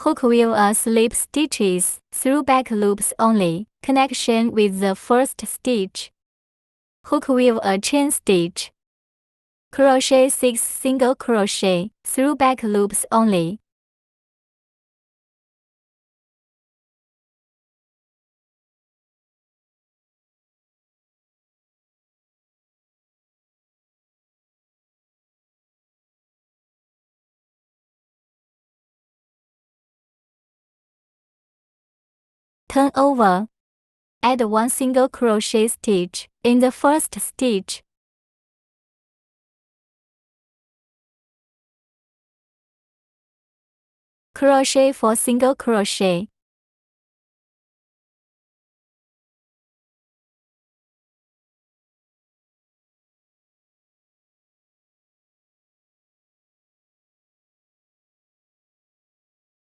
Hook with a slip stitches through back loops only, connection with the first stitch. Hook with a chain stitch. Crochet 6 single crochet through back loops only. Turn over. Add 1 single crochet stitch in the first stitch. Crochet 4 single crochet.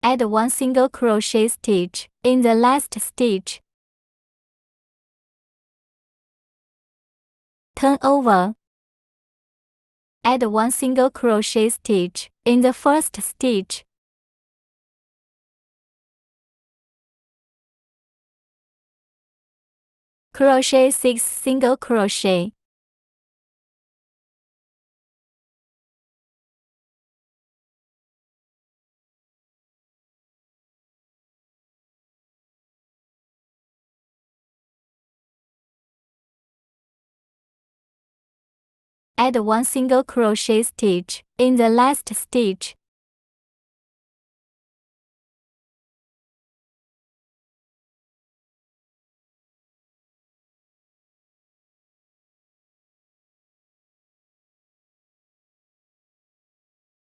Add 1 single crochet stitch in the last stitch. Turn over. Add 1 single crochet stitch in the first stitch. Crochet 6 single crochet. Add 1 single crochet stitch in the last stitch.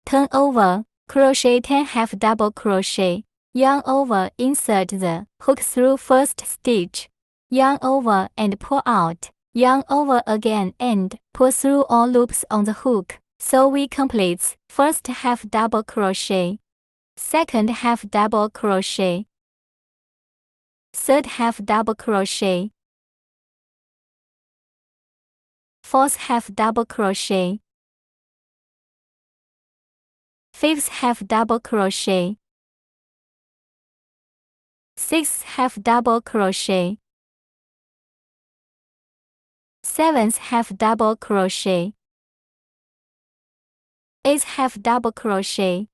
Turn over, crochet 10 half double crochet, yarn over, insert the hook through first stitch, yarn over and pull out, yarn over again and pull through all loops on the hook, so we complete first half double crochet, second half double crochet, third half double crochet, fourth half double crochet, fifth half double crochet, sixth half double crochet, seventh half double crochet, eighth half double crochet,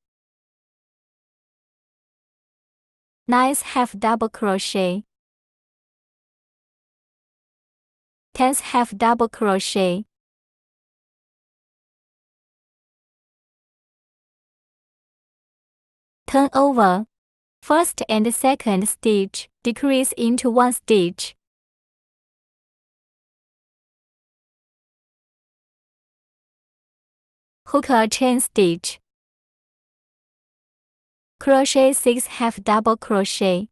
ninth half double crochet, 10th half double crochet, turn over, first and second stitch, decrease into 1 stitch. Hook a chain stitch. Crochet 6 half double crochet.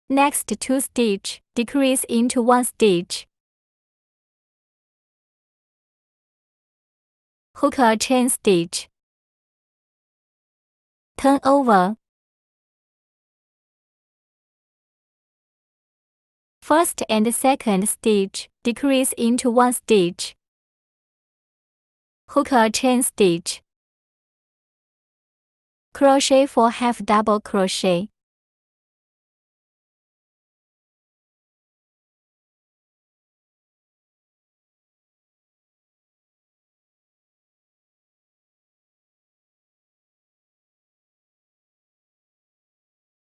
Next 2 stitch, decrease into 1 stitch. Hook a chain stitch. Turn over. First and second stitch, decrease into 1 stitch. Hook a chain stitch. Crochet 4 half double crochet.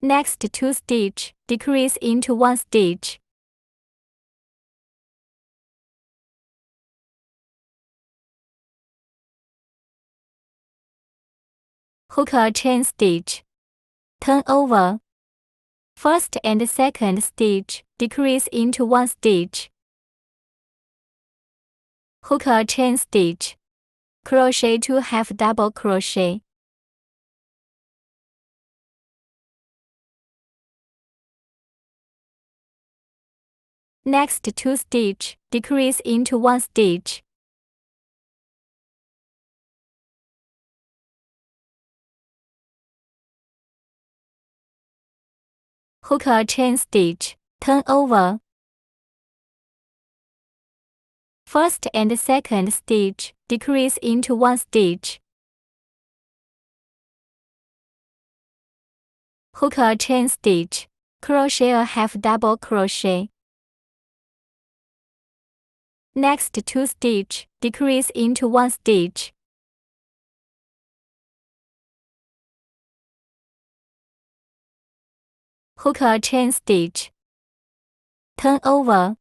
Next 2 stitch, decrease into 1 stitch. Hook a chain stitch. Turn over. First and second stitch, decrease into 1 stitch. Hook a chain stitch. Crochet 2 half double crochet. Next 2 stitch, decrease into 1 stitch. Hook a chain stitch, turn over. First and second stitch, decrease into 1 stitch. Hook a chain stitch, crochet a half double crochet. Next 2 stitch, decrease into 1 stitch. Hook a chain stitch, turn over.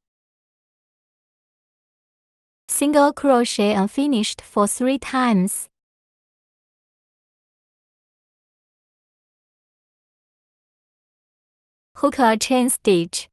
Single crochet unfinished for 3 times. Hook a chain stitch,